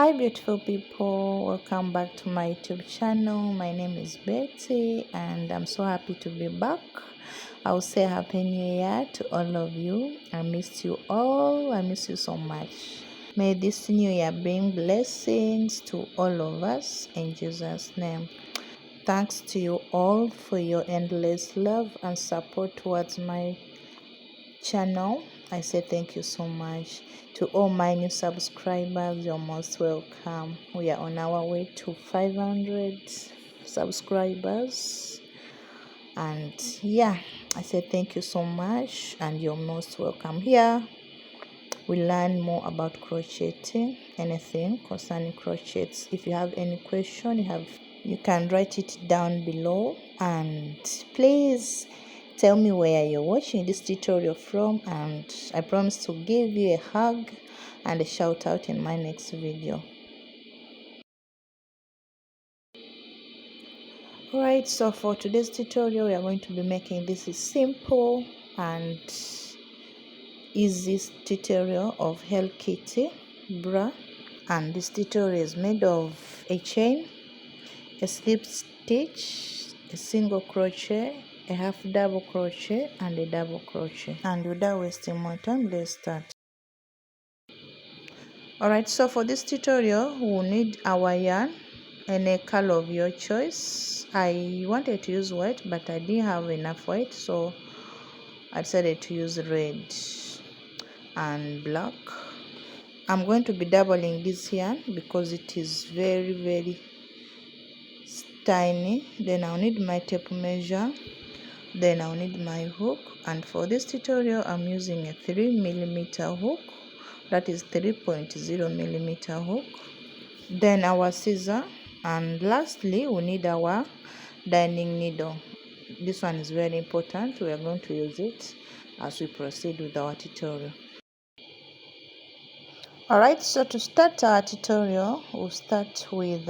Hi beautiful people, welcome back to my YouTube channel. My name is Betty and I'm so happy to be back. I'll say happy new year to all of you. I missed you all. I miss you so much. May this new year bring blessings to all of us in Jesus' name. Thanks to you all for your endless love and support towards my channel. I say thank you so much. To all my new subscribers, you're most welcome. We are on our way to 500 subscribers, and yeah, I say thank you so much and you're most welcome. Here we learn more about crocheting, anything concerning crochets. If you have any question, you can write it down below, and please tell me where you're watching this tutorial from, and I promise to give you a hug and a shout out in my next video. Alright, so for today's tutorial we are going to be making this simple and easy tutorial of Hello Kitty bra, and this tutorial is made of a chain, a slip stitch, a single crochet, a half double crochet, and a double crochet. And without wasting more time, let's start. Alright, so for this tutorial we'll need our yarn, any color of your choice. I wanted to use white but I didn't have enough white, so I decided to use red and black. I'm going to be doubling this yarn because it is very tiny. Then I'll need my tape measure, then I'll need my hook, and for this tutorial I'm using a 3mm hook, that is 3.0mm hook, then our scissor, and lastly we need our darning needle. This one is very important. We are going to use it as we proceed with our tutorial. Alright, so to start our tutorial we'll start with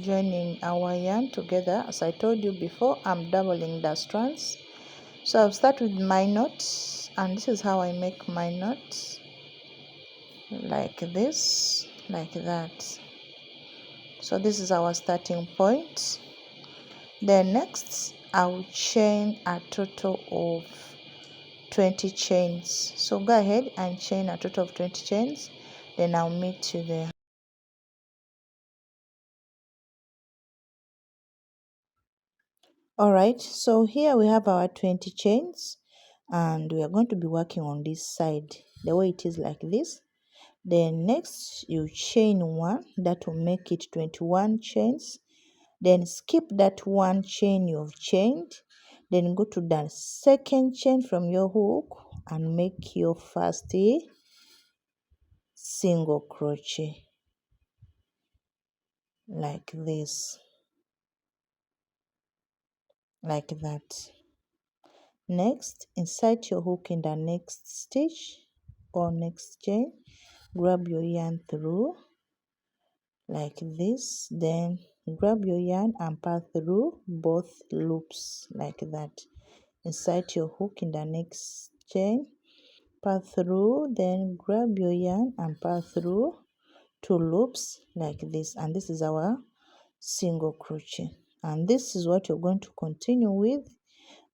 joining our yarn together. As I told you before, I'm doubling the strands, so I'll start with my knot, and this is how I make my knot, like this, like that. So this is our starting point. Then next I'll chain a total of 20 chains. So go ahead and chain a total of 20 chains, then I'll meet you there. Alright, so here we have our 20 chains, and we are going to be working on this side the way it is, like this. Then next you chain one, that will make it 21 chains. Then skip that one chain you've chained, then go to the second chain from your hook and make your first single crochet, like this, like that. Next, insert your hook in the next stitch or next chain, grab your yarn through like this, then grab your yarn and pass through both loops like that. Insert your hook in the next chain, pass through, then grab your yarn and pass through 2 loops like this, and this is our single crochet. And this is what you're going to continue with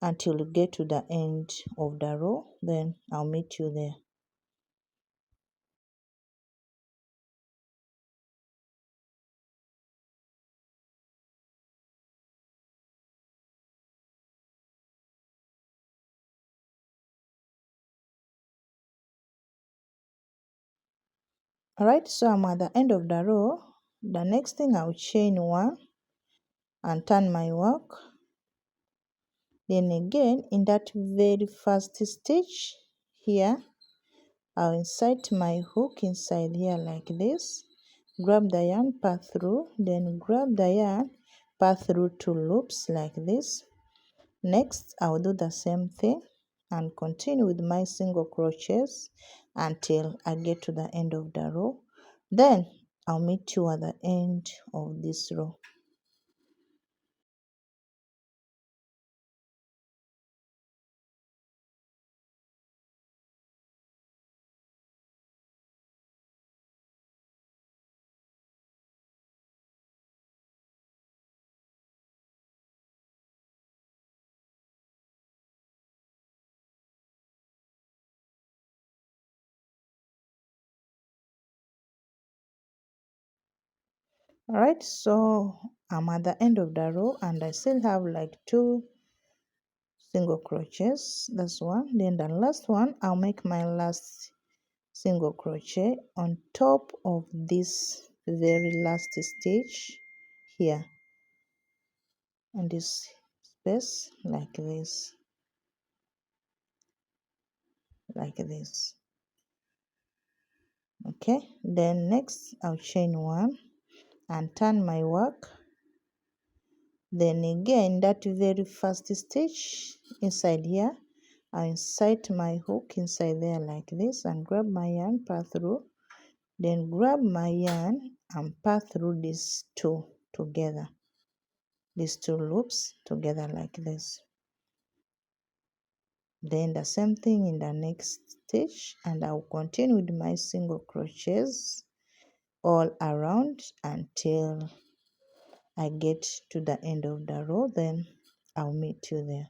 until you get to the end of the row. Then I'll meet you there. Alright, so I'm at the end of the row. The next thing, I'll chain one and turn my work. Then again, in that very first stitch here, I'll insert my hook inside here like this, grab the yarn, pass through, then grab the yarn, pass through 2 loops like this. Next, I'll do the same thing and continue with my single crochets until I get to the end of the row. Then I'll meet you at the end of this row. All right, so I'm at the end of the row and I still have like 2 single crochets. That's one. Then the last one, I'll make my last single crochet on top of this very last stitch here in this space, like this, like this. Okay, then next I'll chain 1 and turn my work. Then again, that very first stitch inside here, I insert my hook inside there like this and grab my yarn, pass through, then grab my yarn and pass through these two together, these 2 loops together like this. Then the same thing in the next stitch, and I'll continue with my single crochets all around until I get to the end of the row. Then I'll meet you there.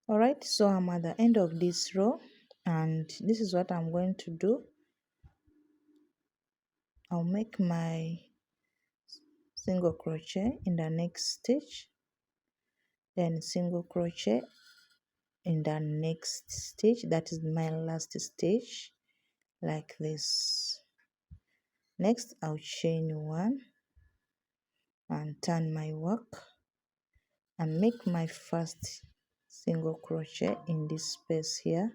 Alright, so I'm at the end of this row and this is what I'm going to do. I'll make my single crochet in the next stitch, then single crochet in the next stitch, that is my last stitch, like this. Next I'll chain 1 and turn my work and make my first single crochet in this space here,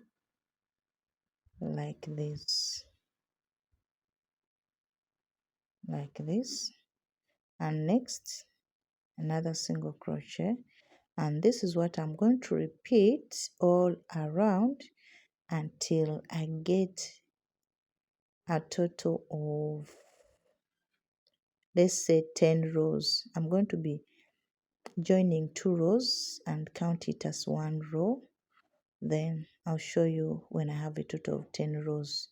like this, like this. And next another single crochet, and this is what I'm going to repeat all around until I get a total of, let's say, 10 rows. I'm going to be joining 2 rows and count it as 1 row. Then I'll show you when I have a total of 10 rows.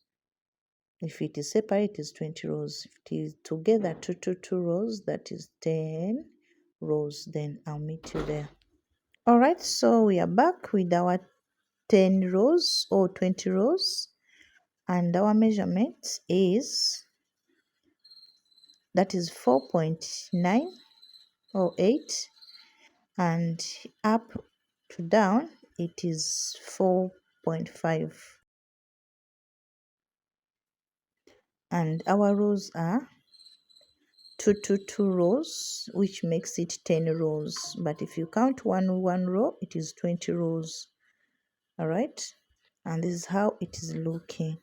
If it is separate, it is 20 rows. If it is together, 2 rows, that is 10 rows. Then I'll meet you there. Alright, so we are back with our 10 rows or 20 rows, and our measurement is, that is 4.9 or 8, and up to down it is 4.5, and our rows are 2 rows, which makes it 10 rows. But if you count one row, it is 20 rows. All right, and this is how it is looking.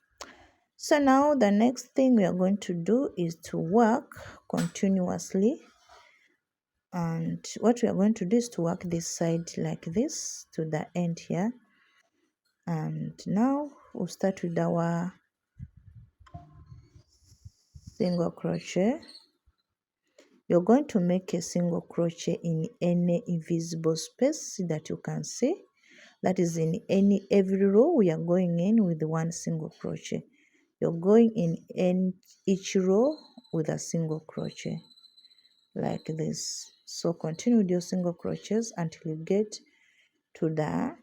So now the next thing we are going to do is to work continuously, and what we are going to do is to work this side like this to the end here. And now we'll start with our single crochet. You're going to make a single crochet in any invisible space that you can see. That is in every row we are going in with 1 single crochet. You're going in each row with a single crochet like this. So continue with your single crochets until you get to the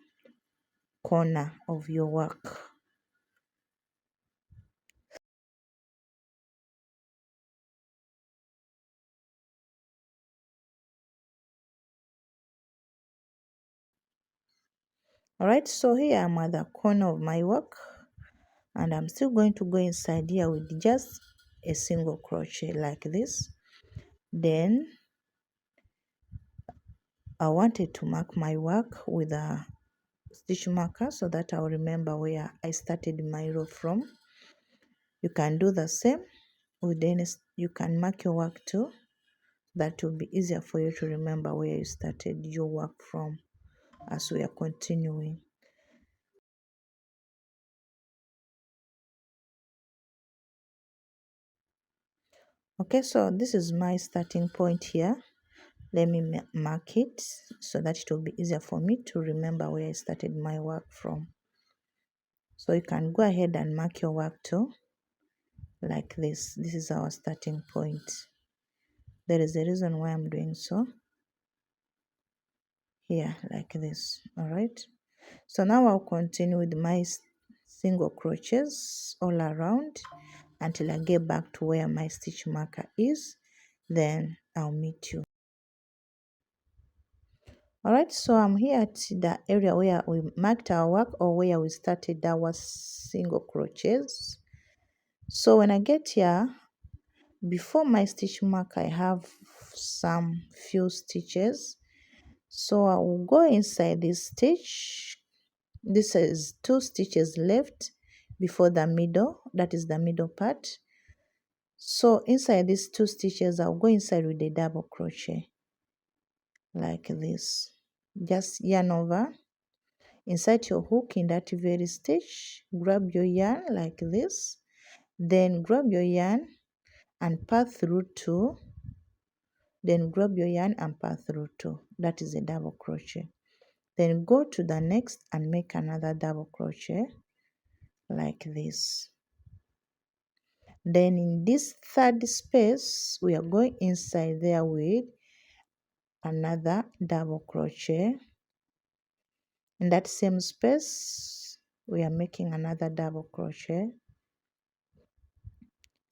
corner of your work. Alright, so here I'm at the corner of my work, and I'm still going to go inside here with just a single crochet like this. Then I wanted to mark my work with a stitch marker so that I'll remember where I started my row from. You can do the same with any, you can mark your work too. That will be easier for you to remember where you started your work from as we are continuing. Okay, so this is my starting point here. Let me mark it so that it will be easier for me to remember where I started my work from. So you can go ahead and mark your work too, like this. This is our starting point. There is a reason why I'm doing so. Here, like this. All right. So now I'll continue with my single crochets all around until I get back to where my stitch marker is. Then I'll meet you. Alright, so I'm here at the area where we marked our work, or where we started our single crochets. So when I get here, before my stitch mark, I have some few stitches. So I will go inside this stitch. This is 2 stitches left before the middle, that is the middle part. So inside these 2 stitches, I'll go inside with a double crochet like this. Just yarn over, insert your hook in that very stitch, grab your yarn like this, then grab your yarn and pass through 2, then grab your yarn and pass through 2. That is a double crochet. Then go to the next and make another double crochet like this. Then in this 3rd space, we are going inside there with another double crochet. In that same space, we are making another double crochet.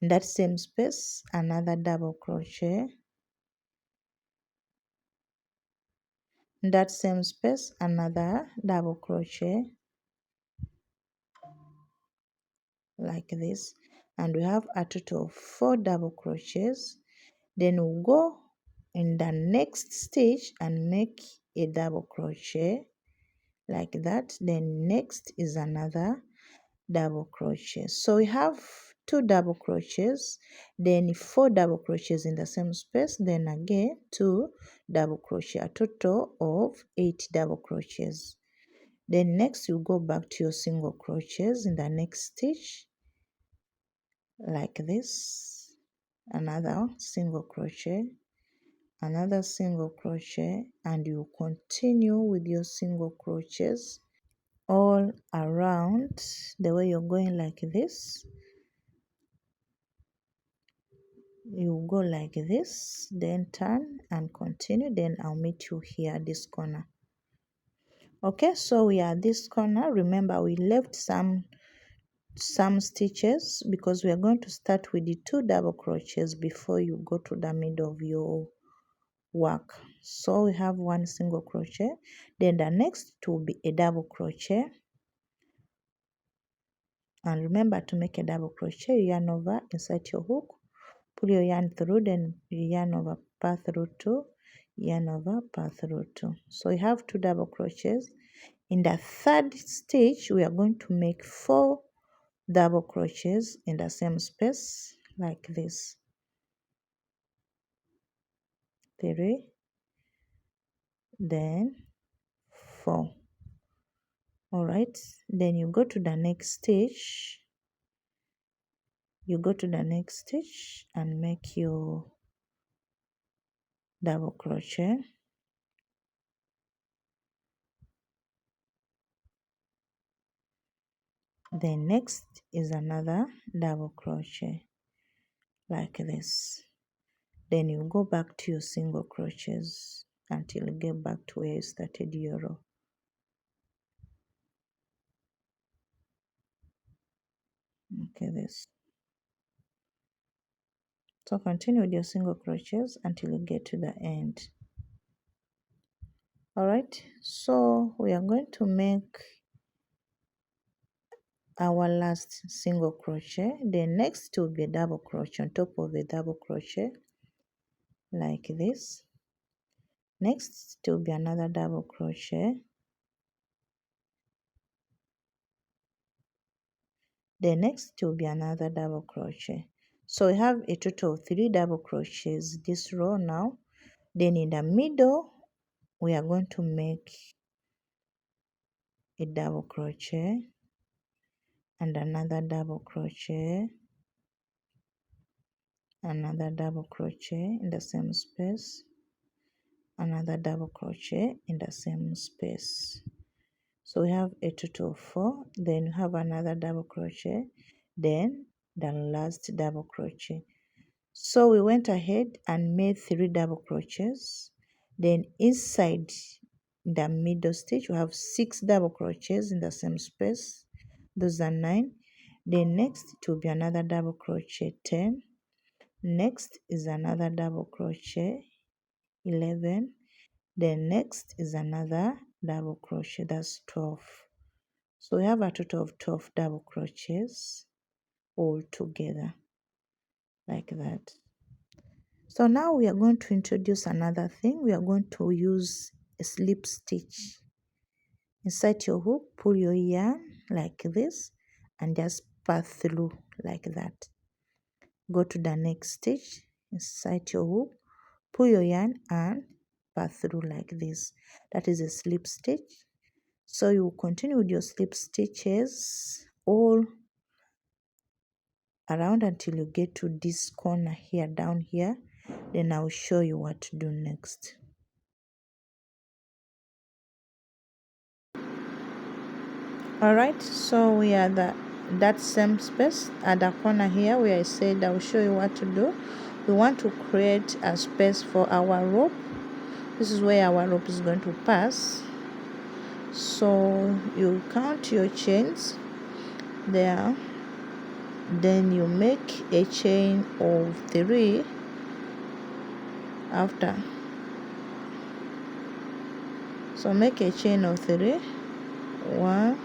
In that same space, another double crochet. In that same space, another double crochet like this. And we have a total of 4 double crochets. Then we'll go in the next stitch and make a double crochet like that. Then next is another double crochet. So we have 2 double crochets, then 4 double crochets in the same space, then again 2 double crochet, a total of 8 double crochets. Then next you go back to your single crochets in the next stitch like this, another single crochet, another single crochet, and you continue with your single crochets all around the way you're going like this. You go like this, then turn and continue. Then I'll meet you here at this corner. Okay, so we are at this corner. Remember, we left some stitches because we are going to start with the 2 double crochets before you go to the middle of your work. So we have 1 single crochet, then the next will be a double crochet. And remember, to make a double crochet, you yarn over, insert your hook, pull your yarn through, then you yarn over, pass through 2, yarn over, pass through 2. So we have 2 double crochets. In the 3rd stitch, we are going to make 4 double crochets in the same space like this. 3, then 4. Alright, then you go to the next stitch. You go to the next stitch and make your double crochet. Then next is another double crochet like this. Then you go back to your single crochets until you get back to where you started your row. Okay, this. So continue with your single crochets until you get to the end. Alright, so we are going to make our last single crochet. Then next will be a double crochet on top of a double crochet like this. Next will be another double crochet. The next will be another double crochet. So we have a total of 3 double crochets this row now. Then in the middle, we are going to make a double crochet and another double crochet, another double crochet in the same space, another double crochet in the same space. So we have a total of 4, then we have another double crochet, then the last double crochet. So we went ahead and made 3 double crochets. Then inside the middle stitch, we have 6 double crochets in the same space. Those are 9. Then next it will be another double crochet 10. Next is another double crochet 11. Then next is another double crochet, that's 12. So we have a total of 12 double crochets all together like that. So now we are going to introduce another thing. We are going to use a slip stitch. Insert your hook, pull your yarn like this and just pass through like that. Go to the next stitch, insert your hook, pull your yarn and pass through like this. That is a slip stitch. So you will continue with your slip stitches all around until you get to this corner here, down here. Then I'll show you what to do next. Alright, so we are that same space at the corner here where I said I'll show you what to do. We want to create a space for our rope. This is where our rope is going to pass. So you count your chains there, then you make a chain of 3 after. So make a chain of 3, 1,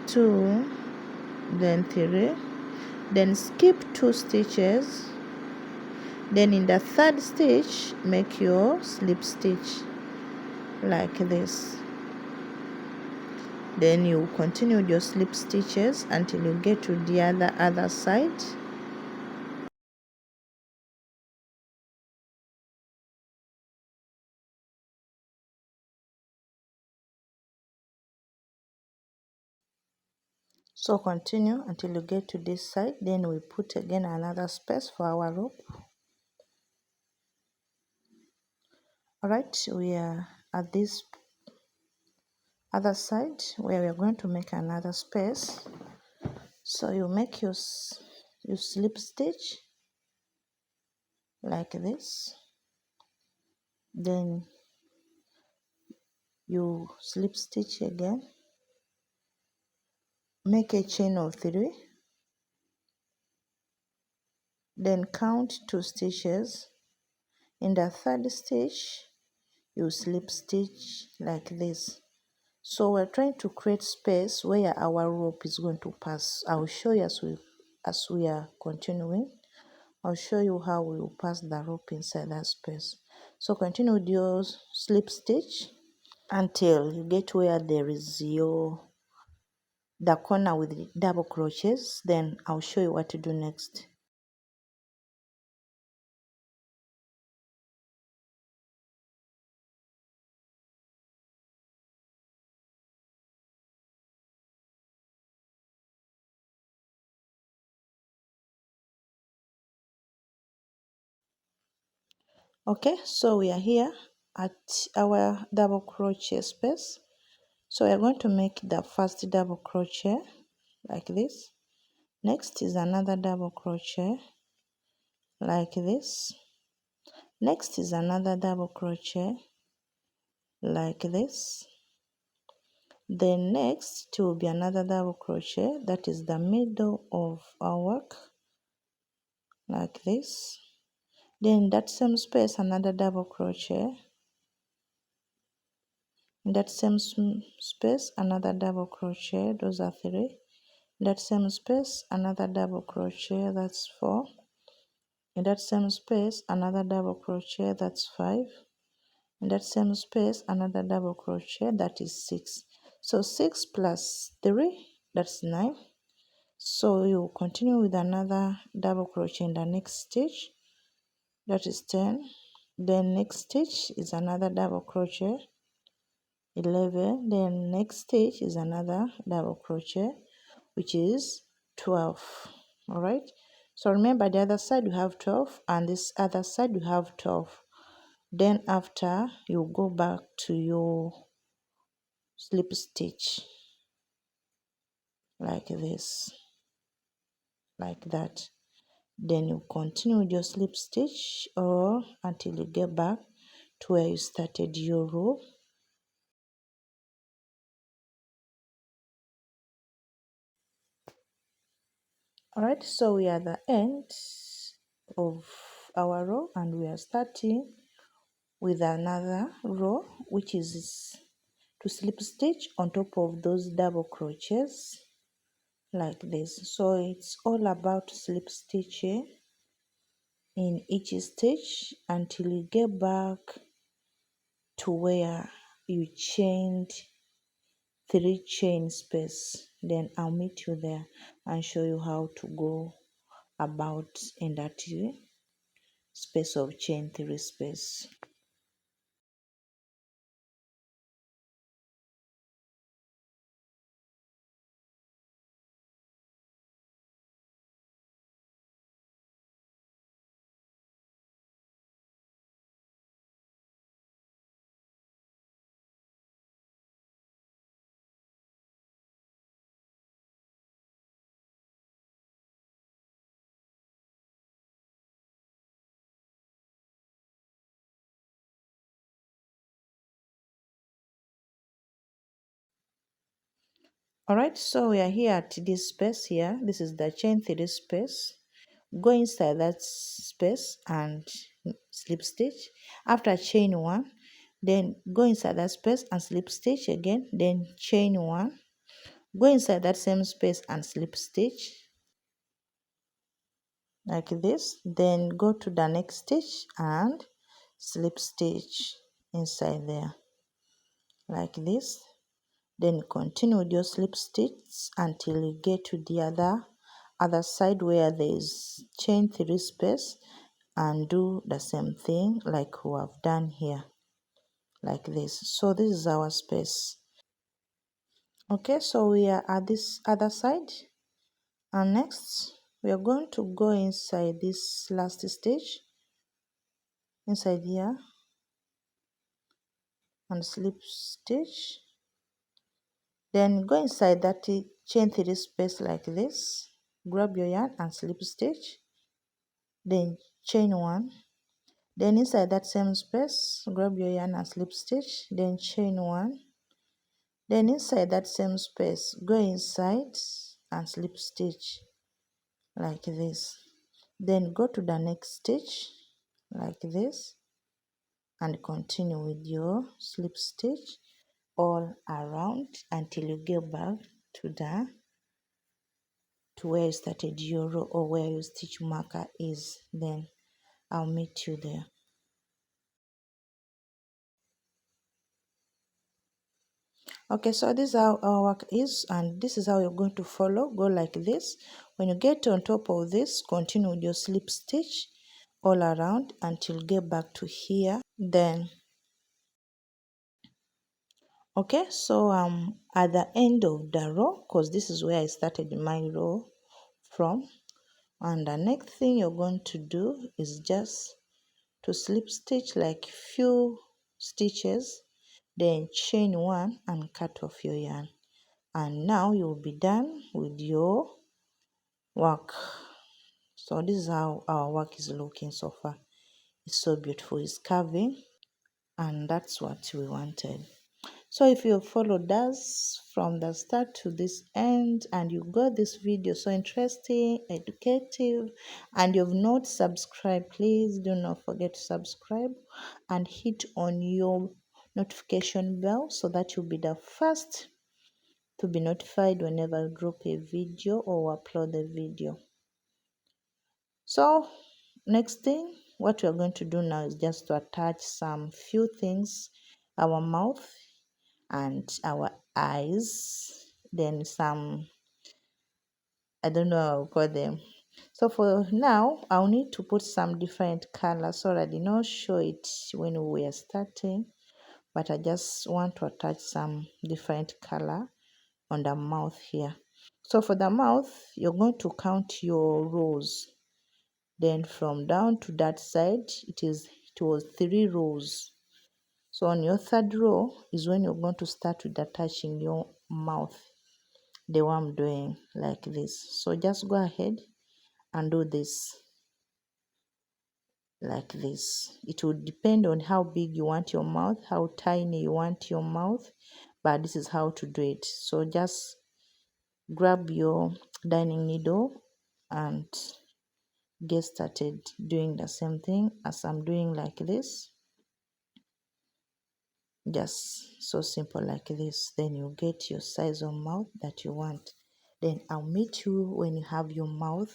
2, then 3, then skip 2 stitches, then in the 3rd stitch make your slip stitch like this. Then you continue your slip stitches until you get to the other side. So continue until you get to this side. Then we put again another space for our rope. Alright, we are at this other side where we are going to make another space. So you make your slip stitch like this, then you slip stitch again, make a chain of 3, then count 2 stitches. In the 3rd stitch you slip stitch like this. So we're trying to create space where our rope is going to pass. I'll show you as we are continuing. I'll show you how we will pass the rope inside that space. So continue with your slip stitch until you get where there is the corner with the double crochets. Then I'll show you what to do next. Okay, so we are here at our double crochet space. So we are going to make the first double crochet like this. Next is another double crochet like this. Next is another double crochet like this. Then next it will be another double crochet, that is the middle of our work like this. Then that same space another double crochet. In that same space another double crochet, those are 3. In that same space another double crochet, that's 4. In that same space another double crochet, that's 5. In that same space another double crochet, that is 6. So 6 plus 3, that's 9. So you continue with another double crochet in the next stitch, that is 10. Then next stitch is another double crochet, 11. Then next stitch is another double crochet, which is 12. All right, so remember the other side you have 12 and this other side you have 12. Then after you go back to your slip stitch like this, like that. Then you continue with your slip stitch or until you get back to where you started your row. Alright, so we are at the end of our row and we are starting with another row, which is to slip stitch on top of those double crochets like this. So it's all about slip stitching in each stitch until you get back to where you chained 3 chain space. Then I'll meet you there and show you how to go about in that space of chain 3 space. Alright, so we are here at this space here. This is the chain 3 space. Go inside that space and slip stitch. After chain 1, then go inside that space and slip stitch again, then chain 1. Go inside that same space and slip stitch like this. Then go to the next stitch and slip stitch inside there like this. Then continue with your slip stitch until you get to the other side where there is chain 3 space, and do the same thing like we have done here like this. So this is our space. Okay, so we are at this other side, and next we are going to go inside this last stitch inside here and slip stitch. Then go inside that chain 3 space like this, grab your yarn and slip stitch, then chain 1, then inside that same space grab your yarn and slip stitch, then chain 1, then inside that same space go inside and slip stitch like this, then go to the next stitch like this and continue with your slip stitch all around until you get back to where you started your row or where your stitch marker is. Then I'll meet you there. Okay, so this is how our work is, and this is how you're going to follow. Go like this. When you get on top of this, continue with your slip stitch all around until you get back to here. Then okay, so at the end of the row, because this is where I started my row from, and the next thing you're going to do is just to slip stitch like few stitches, then chain 1 and cut off your yarn, and now you'll be done with your work. So this is how our work is looking so far. It's so beautiful, it's curving, and that's what we wanted. So if you followed us from the start to this end and you got this video so interesting, educative, and you've not subscribed, please do not forget to subscribe and hit on your notification bell so that you'll be the first to be notified whenever I drop a video or upload a video. So next thing, what we're going to do now is just to attach some few things, our mouth and our eyes, then some, I don't know how I'll call them. So for now, I'll need to put some different colors. So I did not show it when we were starting, but I just want to attach some different color on the mouth here. So for the mouth, you're going to count your rows. Then from down to that side, it was 3 rows. So on your third row is when you're going to start with attaching your mouth, the one I'm doing like this. So just go ahead and do this like this. It will depend on how big you want your mouth, how tiny you want your mouth, but this is how to do it. So just grab your darning needle and get started doing the same thing as I'm doing, like this. Just so simple like this. Then you get your size of mouth that you want. Then I'll meet you when you have your mouth.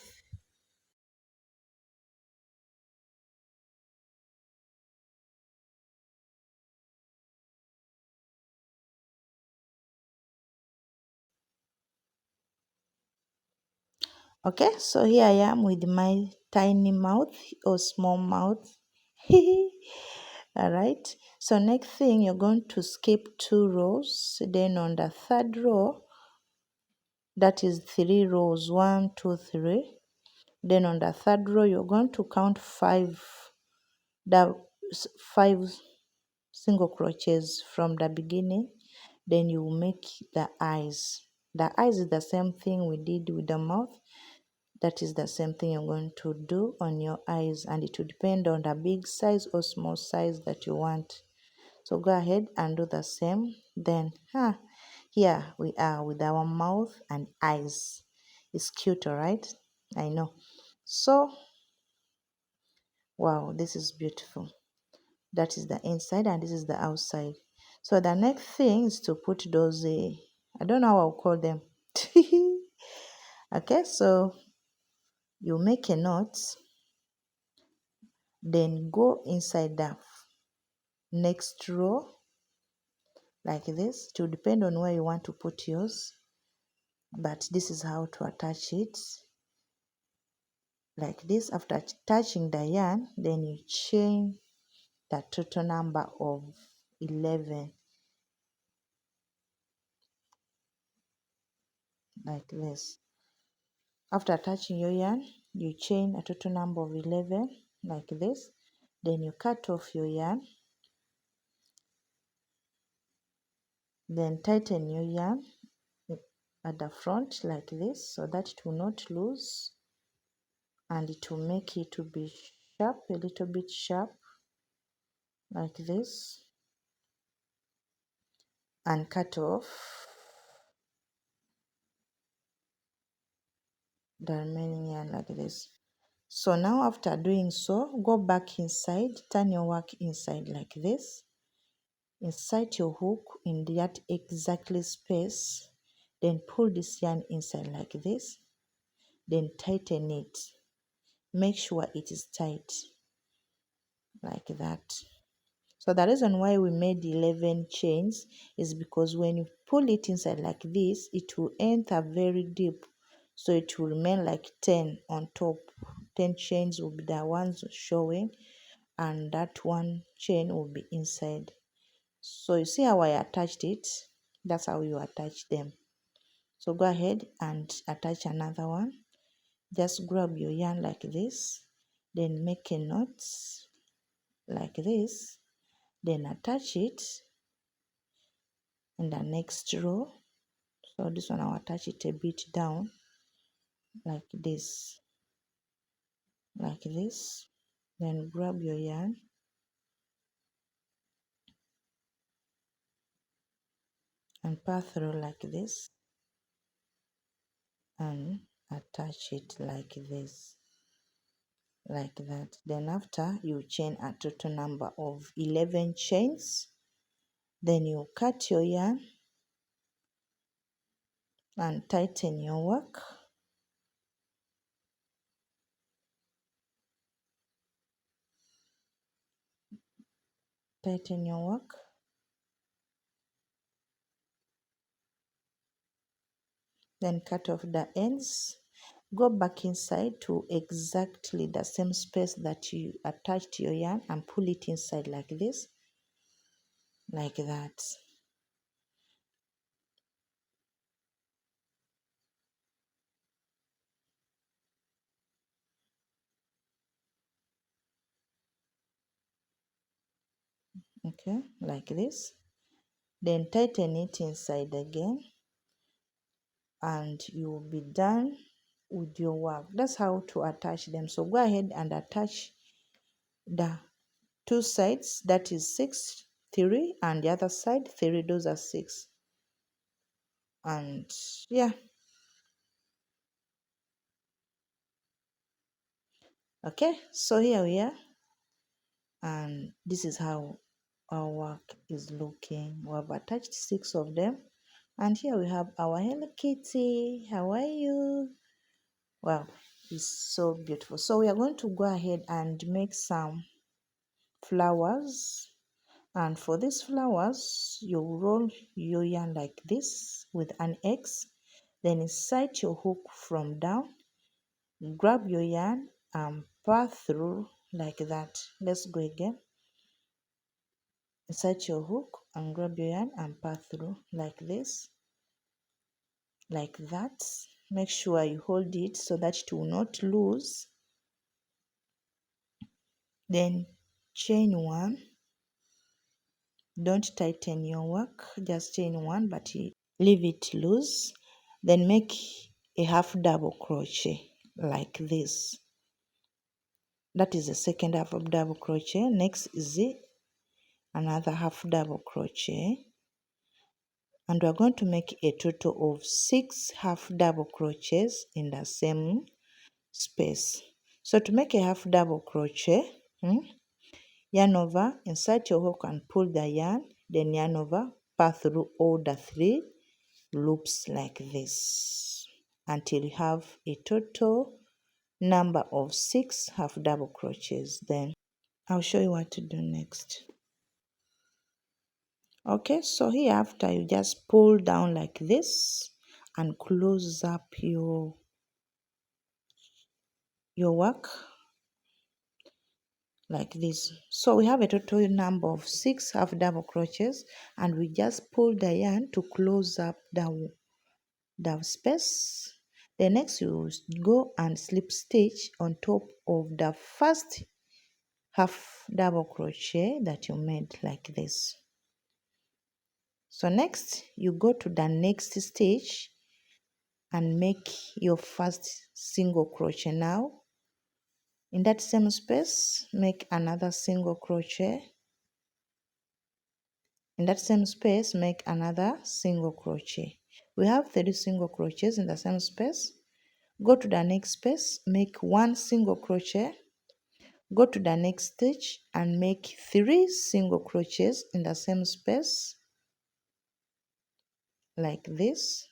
Okay, so here I am with my tiny mouth or small mouth. All right, so next thing, you're going to skip 2 rows. Then on the third row, that is 3 rows, 1 2 3. Then on the third row, you're going to count 5 single crochets from the beginning. Then you make the eyes. The eyes is the same thing we did with the mouth. That is the same thing you're going to do on your eyes, and it will depend on the big size or small size that you want. So go ahead and do the same. Then here we are with our mouth and eyes. It's cute, all right? I know. So wow, this is beautiful. That is the inside and this is the outside. So the next thing is to put those I don't know how I'll call them. Okay, so you make a knot, then go inside the next row like this. It will depend on where you want to put yours, but this is how to attach it, like this. After touching the yarn, then you chain the total number of 11 like this. After attaching your yarn, you chain a total number of 11 like this. Then you cut off your yarn, then tighten your yarn at the front like this, so that it will not lose and it will make it to be sharp, a little bit sharp like this, and cut off the remaining yarn like this. So now after doing so, go back inside, turn your work inside like this, insert your hook in that exactly space, then pull this yarn inside like this, then tighten it. Make sure it is tight like that. So the reason why we made 11 chains is because when you pull it inside like this, it will enter very deep. So it will remain like 10 on top. 10 chains will be the ones showing, and that one chain will be inside. So you see how I attached it? That's how you attach them. So go ahead and attach another one. Just grab your yarn like this, then make a knot like this, then attach it in the next row. So this one I'll attach it a bit down like this, then grab your yarn and pass through like this and attach it like this, like that. Then after, you chain a total number of 11 chains, then you cut your yarn and tighten your work. Tighten your work, then cut off the ends. Go back inside to exactly the same space that you attached your yarn and pull it inside like this, like that. Okay, like this. Then tighten it inside again and you will be done with your work. That's how to attach them. So go ahead and attach the two sides, that is 6 3, and the other side 3. Those are 6. And yeah, Okay, so here we are, and this is how our work is looking. We have attached 6 of them, and here we have our Hello Kitty. How are you? Wow, it's so beautiful. So we are going to go ahead and make some flowers, and for these flowers you roll your yarn like this with an X, then insert your hook from down, grab your yarn and pass through like that. Let's go again. Insert your hook and grab your yarn and pass through like this, like that. Make sure you hold it so that it will not lose. Then chain 1. Don't tighten your work, just chain 1, but leave it loose. Then make a half double crochet like this. That is the second half of double crochet. Next is another half double crochet, and we're going to make a total of 6 half double crochets in the same space. So to make a half double crochet, yarn over, insert your hook and pull the yarn, then yarn over, pass through all the 3 loops like this until you have a total number of 6 half double crochets. Then I'll show you what to do next. Okay, so here after you just pull down like this and close up your work like this. So we have a total number of 6 half double crochets, and we just pull the yarn to close up the space. Then next you go and slip stitch on top of the first half double crochet that you made like this. So next you go to the next stitch and make your first single crochet. Now in that same space make another single crochet. In that same space make another single crochet. We have 30 single crochets in the same space. Go to the next space, make 1 single crochet. Go to the next stitch and make 3 single crochets in the same space like this.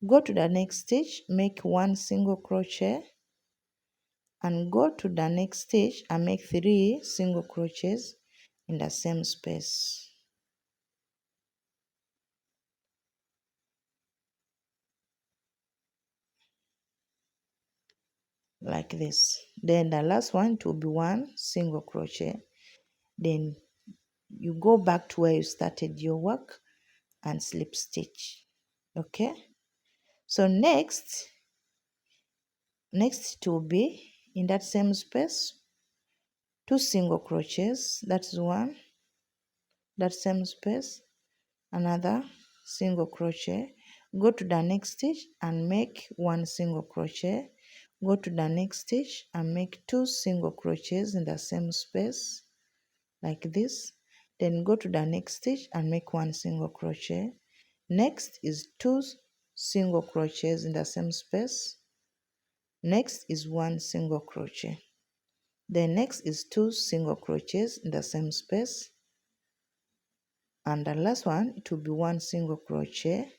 Go to the next stitch, make 1 single crochet, and go to the next stitch and make 3 single crochets in the same space like this. Then the last one will be 1 single crochet. Then you go back to where you started your work and slip stitch. Okay, so next it will be in that same space 2 single crochets. That's 1. That same space another single crochet. Go to the next stitch and make 1 single crochet. Go to the next stitch and make 2 single crochets in the same space like this. Then go to the next stitch and make 1 single crochet. Next is 2 single crochets in the same space. Next is 1 single crochet. Then next is 2 single crochets in the same space. And the last one, it will be 1 single crochet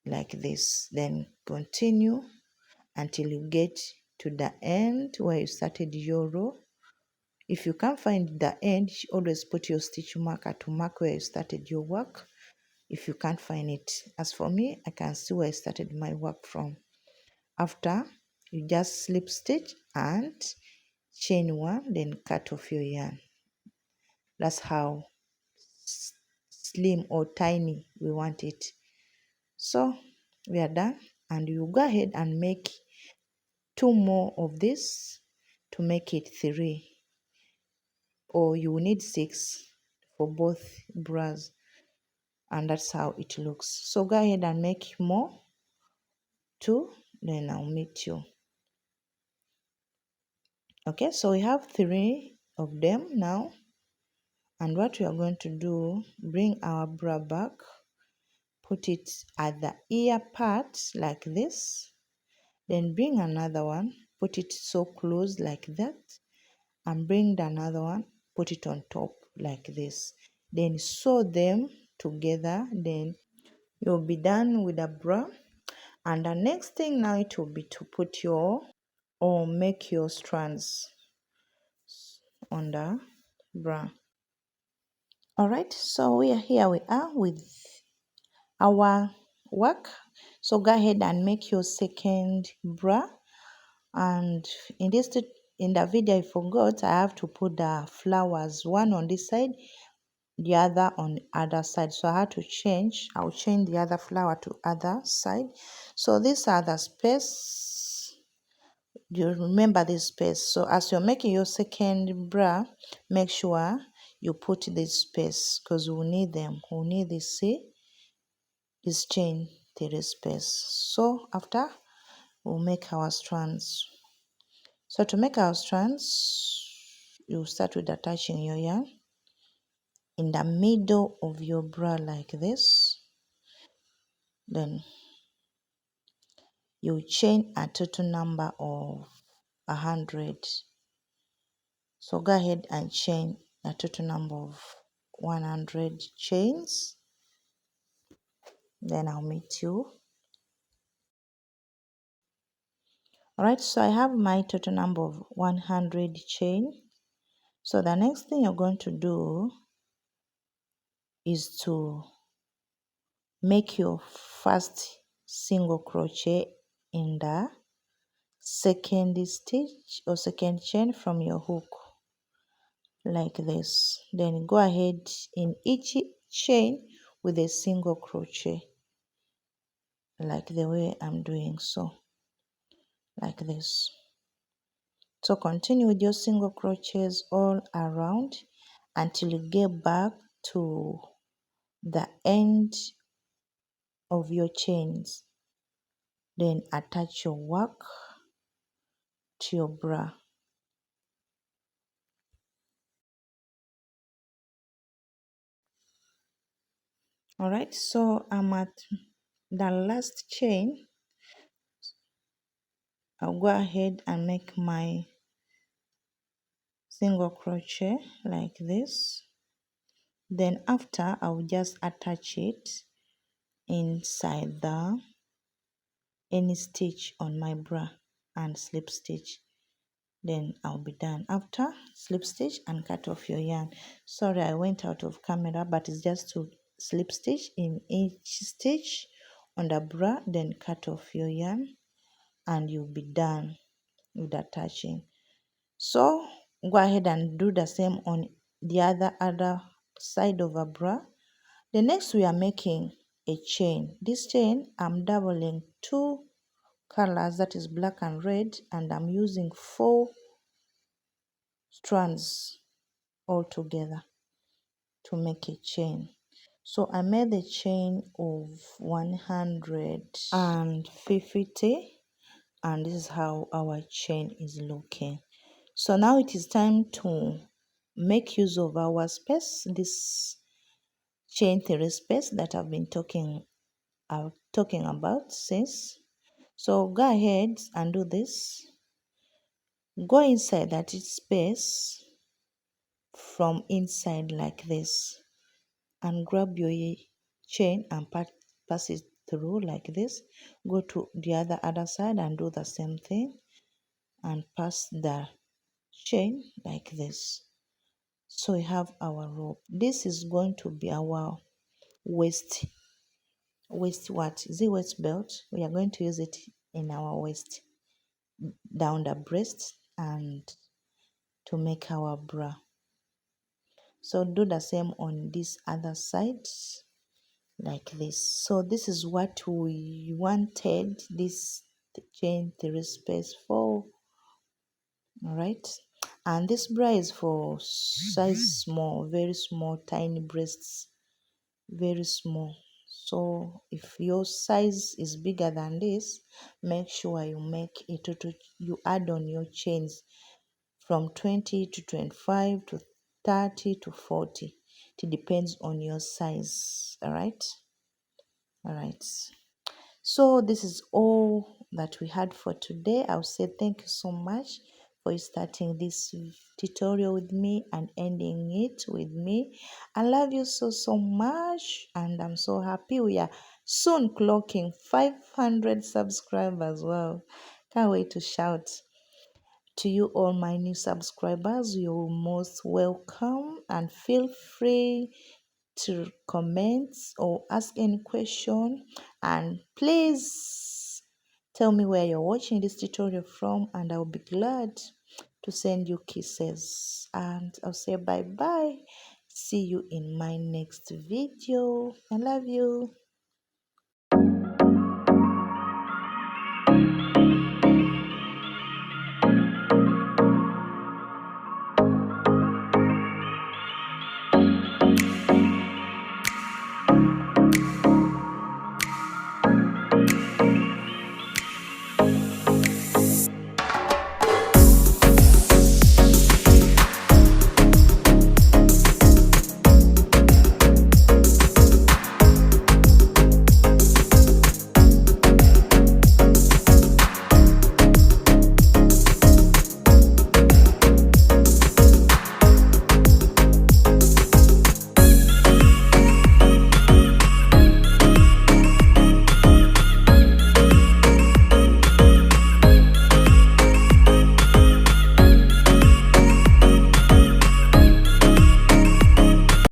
like this. Then continue until you get to the end where you started your row. If you can't find the end, always put your stitch marker to mark where you started your work if you can't find it. As for me, I can see where I started my work from. After, you just slip stitch and chain 1, then cut off your yarn. That's how slim or tiny we want it. So we are done, and you go ahead and make 2 more of this to make it 3, or you will need 6 for both bras, and that's how it looks. So go ahead and make more 2, then I'll meet you. Okay, so we have 3 of them now, and what we are going to do, bring our bra back, put it at the ear part like this, then bring another one put it so close like that, and bring the another one, put it on top like this, then sew them together. Then you'll be done with the bra. And the next thing now, it will be to put your or make your strands on the bra. All right, so we are with our work. So go ahead and make your second bra. And in the video I forgot, I have to put the flowers, one on this side, the other on the other side. So I had to change. I'll change the other flower to other side. So these are the space. You remember this space. So as you're making your second bra, make sure you put this space, because we'll need them. We'll need this, see, this chain, there is space. So after, we'll make our strands. So to make our strands, you start with attaching your yarn in the middle of your bra like this. Then you chain a total number of 100. So go ahead and chain a total number of 100 chains. Then I'll meet you. Alright, so I have my total number of 100 chain. So the next thing you're going to do is to make your first single crochet in the second stitch or second chain from your hook like this. Then go ahead in each chain with a single crochet like the way I'm doing, so like this. So continue with your single crochets all around until you get back to the end of your chains. Then attach your work to your bra. Alright, so I'm at the last chain. I'll go ahead and make my single crochet like this. Then after, I'll just attach it inside the any stitch on my bra and slip stitch. Then I'll be done. After, slip stitch and cut off your yarn. Sorry, I went out of camera, but it's just to slip stitch in each stitch on the bra, then cut off your yarn, and you'll be done with attaching. So go ahead and do the same on the other side of a bra. The next, we are making a chain. This chain, I'm doubling two colors, that is black and red, and I'm using 4 strands all together to make a chain. So I made a chain of 150, and this is how our chain is looking. So now it is time to make use of our space, this chain 3 space that I've been talking about since. So go ahead and do this. Go inside that space from inside like this, and grab your chain and pass it through like this. Go to the other side and do the same thing, and pass the chain like this. So we have our rope. This is going to be our waist what is it, waist belt. We are going to use it in our waist, down the breast, and to make our bra. So do the same on this other side like this. So this is what we wanted this chain 3 space for. All right, and this bra is for size small, very small, tiny breasts, very small. So if your size is bigger than this, make sure you make a total, you add on your chains from 20 to 25 to 30 to 40. It depends on your size. All right. So this is all that we had for today. I'll say thank you so much for starting this tutorial with me and ending it with me. I love you so much, and I'm so happy we are soon clocking 500 subscribers. Well, can't wait to shout. To you all my new subscribers, you're most welcome, and feel free to comment or ask any question, and please tell me where you're watching this tutorial from, and I'll be glad to send you kisses. And I'll say bye bye. See you in my next video. I love you.